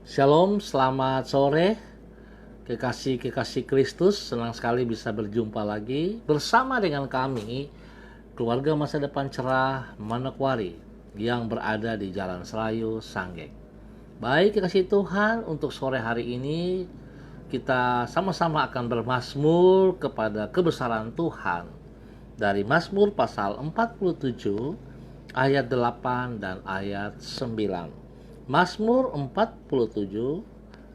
Shalom, selamat sore kekasih-kekasih Kristus. Senang sekali bisa berjumpa lagi bersama dengan kami, keluarga masa depan cerah Manokwari yang berada di Jalan Serayu, Sanggeng. Baik kekasih Tuhan, untuk sore hari ini kita sama-sama akan bermazmur kepada kebesaran Tuhan dari Mazmur pasal 47 ayat 8 dan ayat 9. Mazmur 47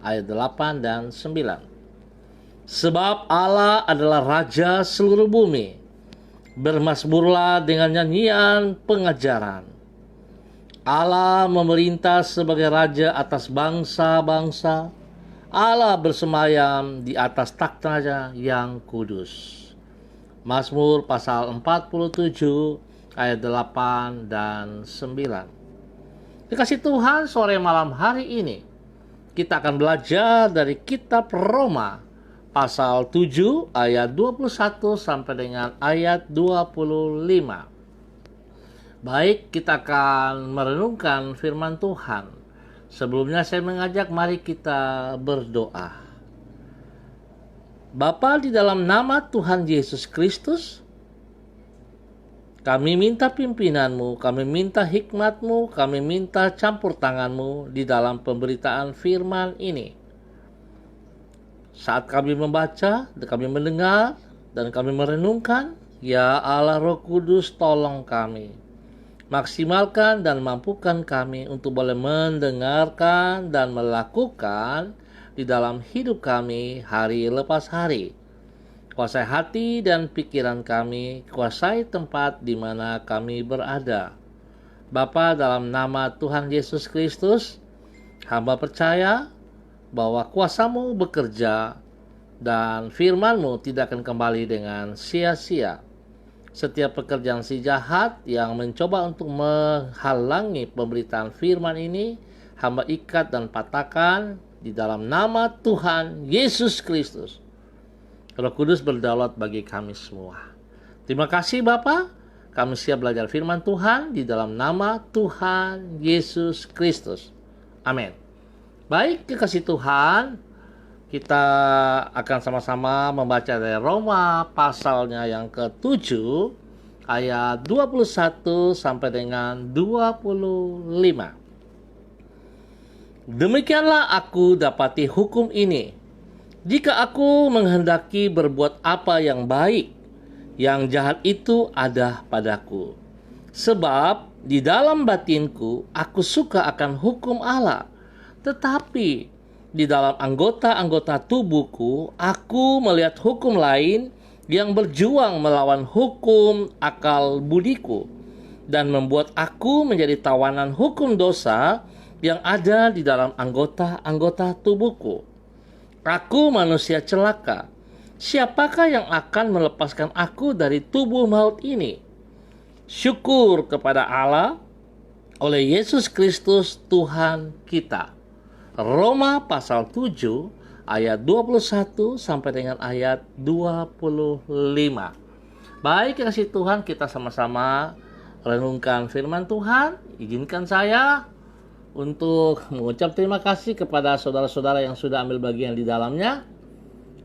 ayat 8 dan 9. Sebab Allah adalah Raja seluruh bumi, bermazmurlah dengan nyanyian pengajaran. Allah memerintah sebagai Raja atas bangsa-bangsa. Allah bersemayam di atas takhta-Nya yang kudus. Mazmur pasal 47 ayat 8 dan 9. Dikasih Tuhan, sore malam hari ini kita akan belajar dari kitab Roma pasal 7 ayat 21 sampai dengan ayat 25. Baik, kita akan merenungkan firman Tuhan. Sebelumnya saya mengajak mari kita berdoa. Bapa, di dalam nama Tuhan Yesus Kristus, kami minta pimpinan-Mu, kami minta hikmat-Mu, kami minta campur tangan-Mu di dalam pemberitaan firman ini. Saat kami membaca, kami mendengar, dan kami merenungkan, ya Allah Roh Kudus, tolong kami. Maksimalkan dan mampukan kami untuk boleh mendengarkan dan melakukan di dalam hidup kami hari lepas hari. Kuasai hati dan pikiran kami, kuasai tempat di mana kami berada. Bapa, dalam nama Tuhan Yesus Kristus, hamba percaya bahwa kuasa-Mu bekerja dan firman-Mu tidak akan kembali dengan sia-sia. Setiap pekerjaan si jahat yang mencoba untuk menghalangi pemberitaan firman ini, hamba ikat dan patahkan di dalam nama Tuhan Yesus Kristus. Roh Kudus berdaulat bagi kami semua. Terima kasih Bapa. Kami siap belajar firman Tuhan di dalam nama Tuhan Yesus Kristus. Amin. Baik kekasih Tuhan, kita akan sama-sama membaca dari Roma pasalnya yang ke-7 ayat 21 sampai dengan 25. Demikianlah aku dapati hukum ini. Jika aku menghendaki berbuat apa yang baik, yang jahat itu ada padaku. Sebab di dalam batinku aku suka akan hukum Allah, tetapi di dalam anggota-anggota tubuhku aku melihat hukum lain yang berjuang melawan hukum akal budiku dan membuat aku menjadi tawanan hukum dosa yang ada di dalam anggota-anggota tubuhku. Aku manusia celaka. Siapakah yang akan melepaskan aku dari tubuh maut ini? Syukur kepada Allah oleh Yesus Kristus Tuhan kita. Roma pasal 7 ayat 21 sampai dengan ayat 25. Baik kasih Tuhan, kita sama-sama renungkan firman Tuhan. Izinkan saya untuk mengucap terima kasih kepada saudara-saudara yang sudah ambil bagian di dalamnya.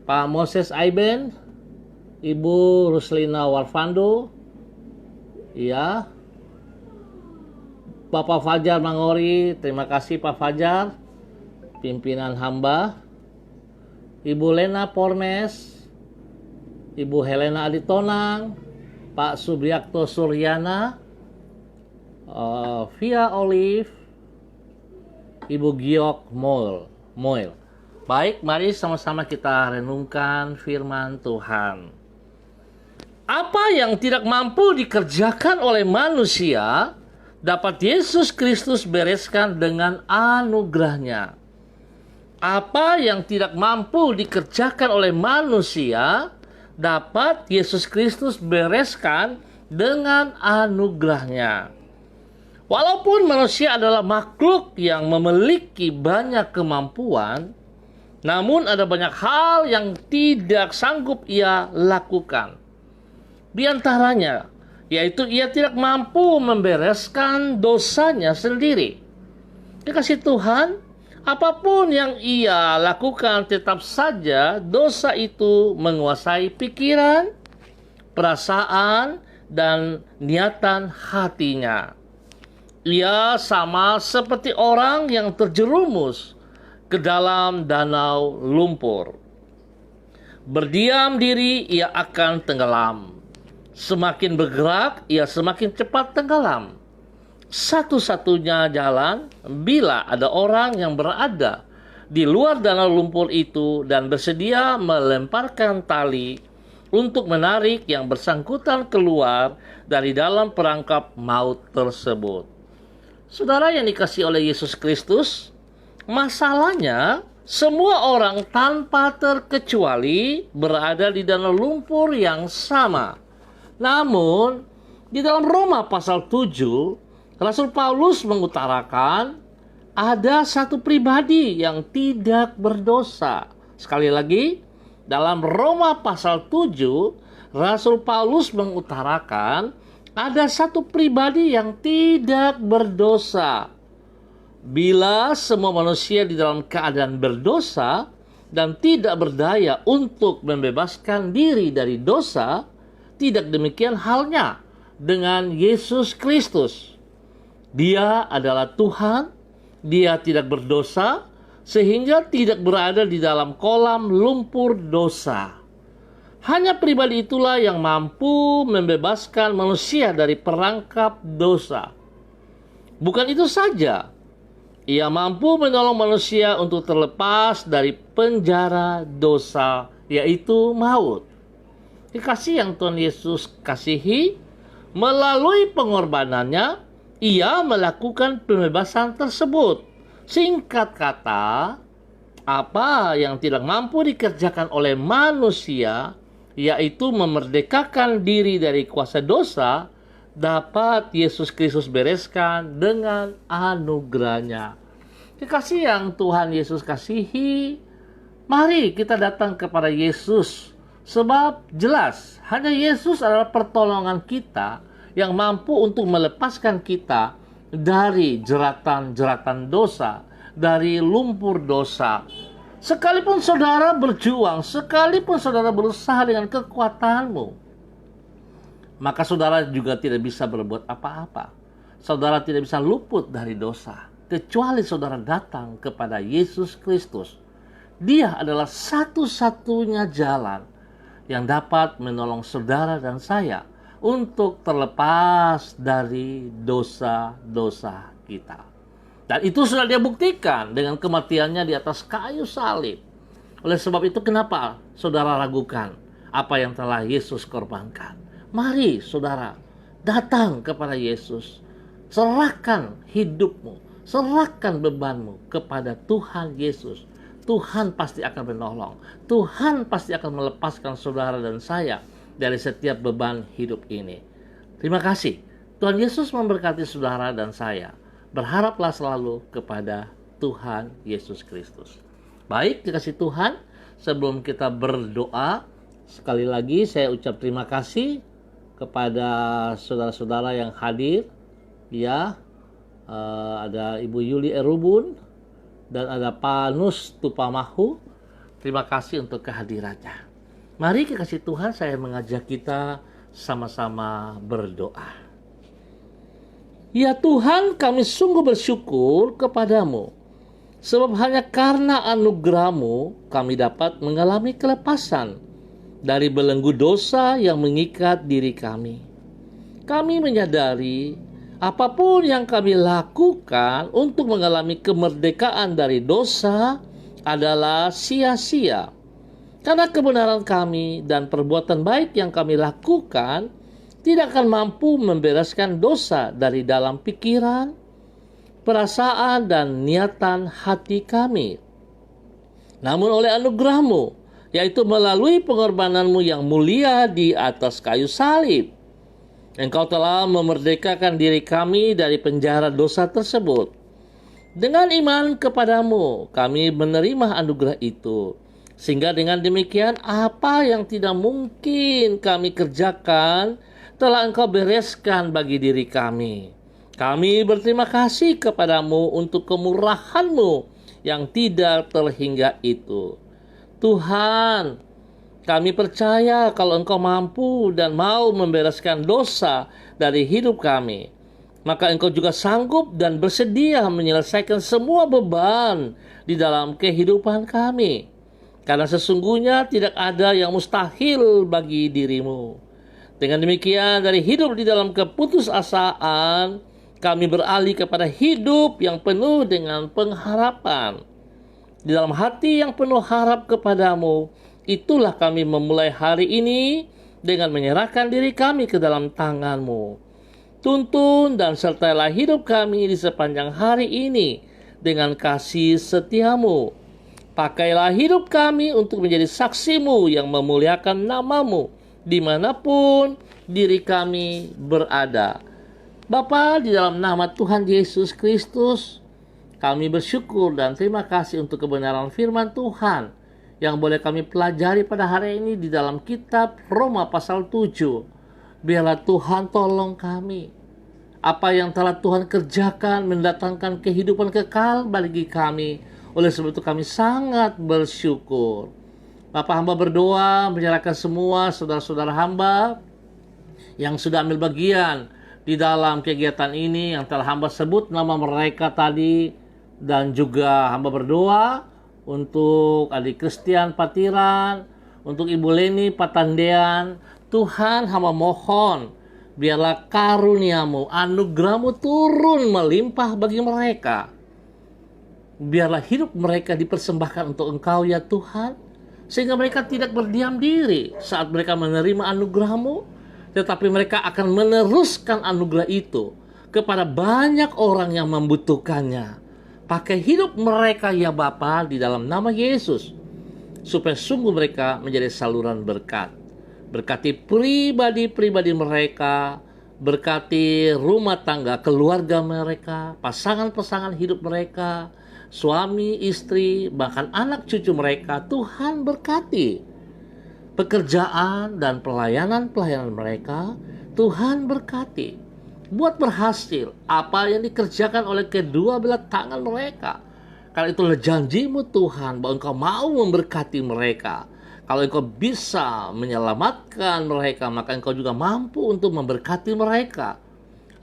Pak Moses Aiben, Ibu Ruslina Warfando, ya, Bapak Fajar Mangori, terima kasih Pak Fajar, pimpinan hamba, Ibu Lena Pormes, Ibu Helena Aditonang, Pak Subriakto Suryana, Via Olive, Ibu Giok Moil. Baik, mari sama-sama kita renungkan firman Tuhan. Apa yang tidak mampu dikerjakan oleh manusia, dapat Yesus Kristus bereskan dengan anugerahnya. Apa yang tidak mampu dikerjakan oleh manusia, dapat Yesus Kristus bereskan dengan anugerahnya. Walaupun manusia adalah makhluk yang memiliki banyak kemampuan, namun ada banyak hal yang tidak sanggup ia lakukan. Di antaranya, yaitu ia tidak mampu membereskan dosanya sendiri. Dikasih Tuhan, Apapun yang ia lakukan, tetap saja dosa itu menguasai pikiran, perasaan, dan niatan hatinya. Ia sama seperti orang yang terjerumus ke dalam danau lumpur. Berdiam diri, ia akan tenggelam. Semakin bergerak, ia semakin cepat tenggelam. Satu-satunya jalan bila ada orang yang berada di luar danau lumpur itu dan bersedia melemparkan tali untuk menarik yang bersangkutan keluar dari dalam perangkap maut tersebut. Saudara yang dikasihi oleh Yesus Kristus, masalahnya semua orang tanpa terkecuali berada di danau lumpur yang sama. Namun, di dalam Roma pasal 7, Rasul Paulus mengutarakan ada satu pribadi yang tidak berdosa. Sekali lagi, dalam Roma pasal 7, Rasul Paulus mengutarakan ada satu pribadi yang tidak berdosa. Bila semua manusia di dalam keadaan berdosa dan tidak berdaya untuk membebaskan diri dari dosa, tidak demikian halnya dengan Yesus Kristus. Dia adalah Tuhan, dia tidak berdosa, sehingga tidak berada di dalam kolam lumpur dosa. Hanya pribadi itulah yang mampu membebaskan manusia dari perangkap dosa. Bukan itu saja, ia mampu menolong manusia untuk terlepas dari penjara dosa, yaitu maut. Dikasih yang Tuhan Yesus kasihi, melalui pengorbanannya, ia melakukan pembebasan tersebut. Singkat kata, apa yang tidak mampu dikerjakan oleh manusia, yaitu memerdekakan diri dari kuasa dosa, dapat Yesus Kristus bereskan dengan anugerahnya. Kekasih yang Tuhan Yesus kasihi, mari kita datang kepada Yesus. Sebab jelas, hanya Yesus adalah pertolongan kita yang mampu untuk melepaskan kita dari jeratan-jeratan dosa, dari lumpur dosa. Sekalipun saudara berjuang, sekalipun saudara berusaha dengan kekuatanmu, maka saudara juga tidak bisa berbuat apa-apa. Saudara tidak bisa luput dari dosa, kecuali saudara datang kepada Yesus Kristus. Dia adalah satu-satunya jalan yang dapat menolong saudara dan saya untuk terlepas dari dosa-dosa kita. Dan itu sudah dia buktikan dengan kematiannya di atas kayu salib. Oleh sebab itu, kenapa saudara ragukan apa yang telah Yesus korbankan? Mari saudara datang kepada Yesus. Serahkan hidupmu, serahkan bebanmu kepada Tuhan Yesus. Tuhan pasti akan menolong. Tuhan pasti akan melepaskan saudara dan saya dari setiap beban hidup ini. Terima kasih. Tuhan Yesus memberkati saudara dan saya. Berharaplah selalu kepada Tuhan Yesus Kristus. Baik, dikasih Tuhan, sebelum kita berdoa, sekali lagi saya ucap terima kasih kepada saudara-saudara yang hadir. Ya, ada Ibu Yuli Erubun dan ada Pak Nus Tupamahu. Terima kasih untuk kehadirannya. Mari kekasih Tuhan, saya mengajak kita sama-sama berdoa. Ya Tuhan, kami sungguh bersyukur kepadamu. Sebab hanya karena anugerah-Mu kami dapat mengalami kelepasan dari belenggu dosa yang mengikat diri kami. Kami menyadari apapun yang kami lakukan untuk mengalami kemerdekaan dari dosa adalah sia-sia. Karena kebenaran kami dan perbuatan baik yang kami lakukan tidak akan mampu membereskan dosa dari dalam pikiran, perasaan, dan niatan hati kami. Namun oleh anugerah-Mu, yaitu melalui pengorbanan-Mu yang mulia di atas kayu salib, Engkau telah memerdekakan diri kami dari penjara dosa tersebut. Dengan iman kepadamu, kami menerima anugerah itu. Sehingga dengan demikian, apa yang tidak mungkin kami kerjakan, telah Engkau bereskan bagi diri kami. Kami berterima kasih kepadamu untuk kemurahan-Mu yang tidak terhingga itu. Tuhan, kami percaya kalau Engkau mampu dan mau membereskan dosa dari hidup kami, maka Engkau juga sanggup dan bersedia menyelesaikan semua beban di dalam kehidupan kami. Karena sesungguhnya tidak ada yang mustahil bagi dirimu. Dengan demikian, dari hidup di dalam keputusasaan, kami beralih kepada hidup yang penuh dengan pengharapan. Di dalam hati yang penuh harap kepadamu, itulah kami memulai hari ini dengan menyerahkan diri kami ke dalam tangan-Mu. Tuntun dan sertailah hidup kami di sepanjang hari ini dengan kasih setia-Mu. Pakailah hidup kami untuk menjadi saksi-Mu yang memuliakan nama-Mu dimanapun diri kami berada. Bapa, di dalam nama Tuhan Yesus Kristus, kami bersyukur dan terima kasih untuk kebenaran firman Tuhan yang boleh kami pelajari pada hari ini di dalam kitab Roma pasal 7. Biarlah Tuhan tolong kami. Apa yang telah Tuhan kerjakan mendatangkan kehidupan kekal bagi kami. Oleh sebab itu kami sangat bersyukur. Bapak, hamba berdoa menyerahkan semua saudara-saudara hamba yang sudah ambil bagian di dalam kegiatan ini, yang telah hamba sebut nama mereka tadi, dan juga hamba berdoa untuk adik Christian Patiran, untuk Ibu Leni Patandean. Tuhan, hamba mohon biarlah karunia-Mu, anugerah-Mu turun melimpah bagi mereka. Biarlah hidup mereka dipersembahkan untuk Engkau ya Tuhan, sehingga mereka tidak berdiam diri saat mereka menerima anugerah-Mu, tetapi mereka akan meneruskan anugerah itu kepada banyak orang yang membutuhkannya. Pakai hidup mereka ya Bapa di dalam nama Yesus, supaya sungguh mereka menjadi saluran berkat. Berkati pribadi-pribadi mereka, berkati rumah tangga, keluarga mereka, pasangan-pasangan hidup mereka, suami, istri, bahkan anak cucu mereka. Tuhan berkati pekerjaan dan pelayanan-pelayanan mereka. Tuhan berkati, buat berhasil apa yang dikerjakan oleh kedua belah tangan mereka. Karena itulah janji-Mu Tuhan, bahwa Engkau mau memberkati mereka. Kalau Engkau bisa menyelamatkan mereka, maka Engkau juga mampu untuk memberkati mereka.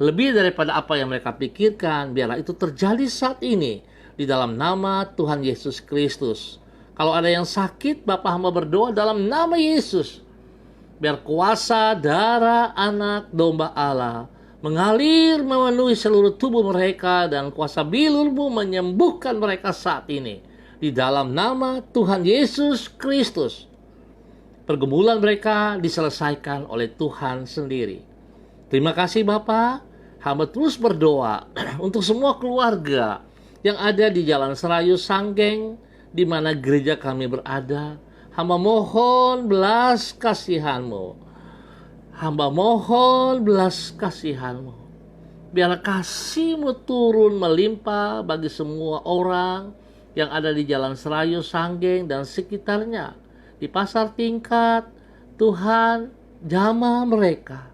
Lebih daripada apa yang mereka pikirkan, biarlah itu terjadi saat ini di dalam nama Tuhan Yesus Kristus. Kalau ada yang sakit, Bapak hamba berdoa dalam nama Yesus, biar kuasa darah anak domba Allah mengalir memenuhi seluruh tubuh mereka, dan kuasa bilur-Mu menyembuhkan mereka saat ini di dalam nama Tuhan Yesus Kristus. Pergumulan mereka diselesaikan oleh Tuhan sendiri. Terima kasih Bapa. Hamba terus berdoa untuk semua keluarga yang ada di Jalan Serayu Sanggeng, di mana gereja kami berada. Hamba mohon belas kasihan-Mu. Hamba mohon belas kasihan-Mu. Biarlah kasih-Mu turun melimpah bagi semua orang yang ada di Jalan Serayu Sanggeng dan sekitarnya, di pasar tingkat. Tuhan, jamah mereka,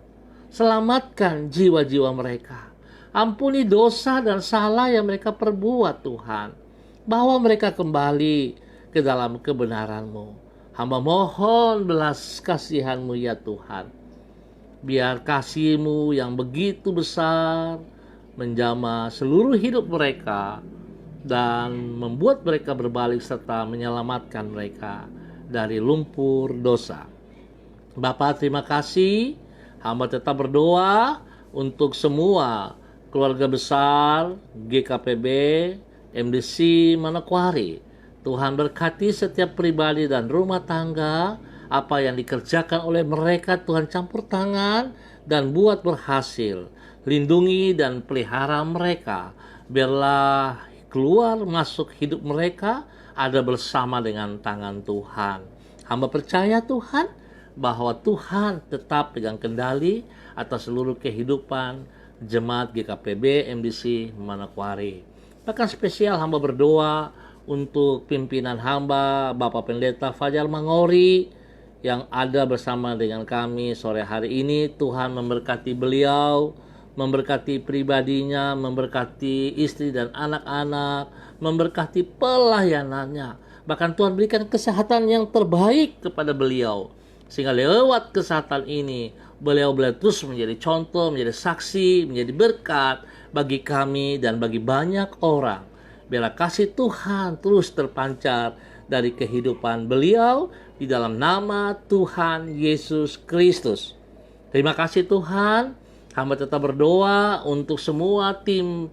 selamatkan jiwa-jiwa mereka, ampuni dosa dan salah yang mereka perbuat Tuhan, bawa mereka kembali ke dalam kebenaran-Mu. Hamba mohon belas kasihan-Mu ya Tuhan. Biar kasih-Mu yang begitu besar menjamah seluruh hidup mereka dan membuat mereka berbalik serta menyelamatkan mereka dari lumpur dosa. Bapa, terima kasih. Hamba tetap berdoa untuk semua keluarga besar GKPB MDC Manokwari. Tuhan berkati setiap pribadi dan rumah tangga. Apa yang dikerjakan oleh mereka, Tuhan campur tangan dan buat berhasil. Lindungi dan pelihara mereka. Biarlah keluar masuk hidup mereka ada bersama dengan tangan Tuhan. Hamba percaya Tuhan, bahwa Tuhan tetap pegang kendali atas seluruh kehidupan jemaat GKPB MDC Manokwari. Bahkan spesial hamba berdoa untuk pimpinan hamba Bapak Pendeta Fajar Mangori yang ada bersama dengan kami sore hari ini. Tuhan memberkati beliau, memberkati pribadinya, memberkati istri dan anak-anak, memberkati pelayanannya. Bahkan Tuhan berikan kesehatan yang terbaik kepada beliau. Sehingga lewat kesehatan ini, beliau boleh terus menjadi contoh, menjadi saksi, menjadi berkat bagi kami dan bagi banyak orang. Biarlah kasih Tuhan terus terpancar dari kehidupan beliau di dalam nama Tuhan Yesus Kristus. Terima kasih Tuhan. Hamba tetap berdoa untuk semua tim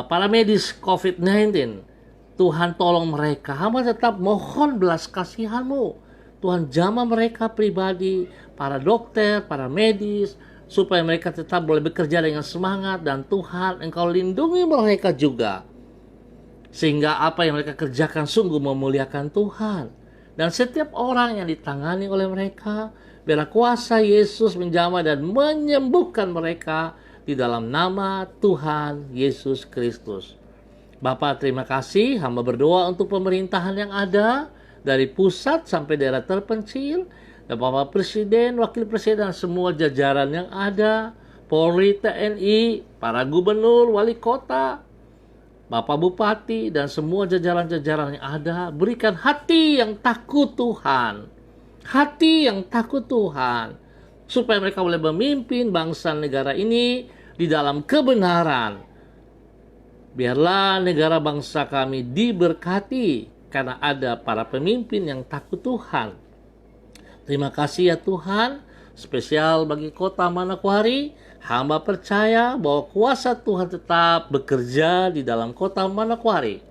para medis COVID-19. Tuhan tolong mereka. Hamba tetap mohon belas kasihan-Mu. Tuhan jamah mereka pribadi, para dokter, para medis, supaya mereka tetap boleh bekerja dengan semangat. Dan Tuhan, Engkau lindungi mereka juga. Sehingga apa yang mereka kerjakan sungguh memuliakan Tuhan. Dan setiap orang yang ditangani oleh mereka, biarlah kuasa Yesus menjamah dan menyembuhkan mereka di dalam nama Tuhan Yesus Kristus. Bapa, terima kasih. Hamba berdoa untuk pemerintahan yang ada, dari pusat sampai daerah terpencil, dan Bapak Presiden, Wakil Presiden, dan semua jajaran yang ada, Polri, TNI, para gubernur, wali kota, Bapak Bupati, dan semua jajaran-jajaran yang ada, berikan hati yang takut Tuhan. Hati yang takut Tuhan. Supaya mereka boleh memimpin bangsa negara ini di dalam kebenaran. Biarlah negara bangsa kami diberkati karena ada para pemimpin yang takut Tuhan. Terima kasih ya Tuhan. Spesial bagi kota Manokwari, hamba percaya bahwa kuasa Tuhan tetap bekerja di dalam kota Manokwari,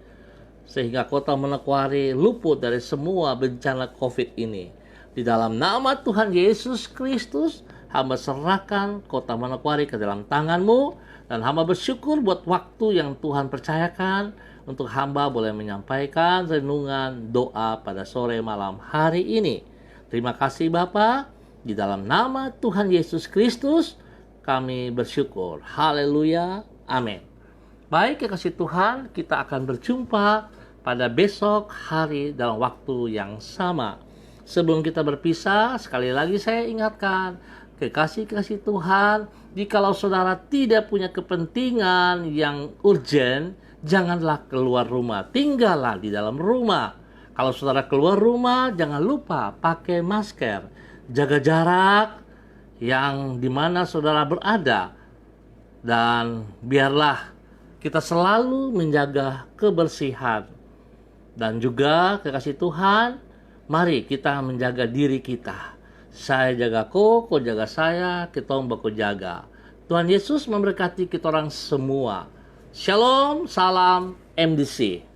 sehingga kota Manokwari luput dari semua bencana COVID ini. Di dalam nama Tuhan Yesus Kristus, hamba serahkan kota Manokwari ke dalam tangan-Mu, dan hamba bersyukur buat waktu yang Tuhan percayakan untuk hamba boleh menyampaikan renungan doa pada sore malam hari ini. Terima kasih Bapa. Di dalam nama Tuhan Yesus Kristus kami bersyukur. Haleluya. Amin. Baik, ya kasih Tuhan, kita akan berjumpa pada besok hari dalam waktu yang sama. Sebelum kita berpisah, sekali lagi saya ingatkan, kekasih-kasih Tuhan, jikalau saudara tidak punya kepentingan yang urgent, janganlah keluar rumah, tinggallah di dalam rumah. Kalau saudara keluar rumah, jangan lupa pakai masker, jaga jarak yang dimana saudara berada, dan biarlah kita selalu menjaga kebersihan. Dan juga kekasih Tuhan, mari kita menjaga diri kita. Saya jaga kau jaga saya, kita baku jaga. Tuhan Yesus memberkati kita orang semua. Shalom, salam MDC.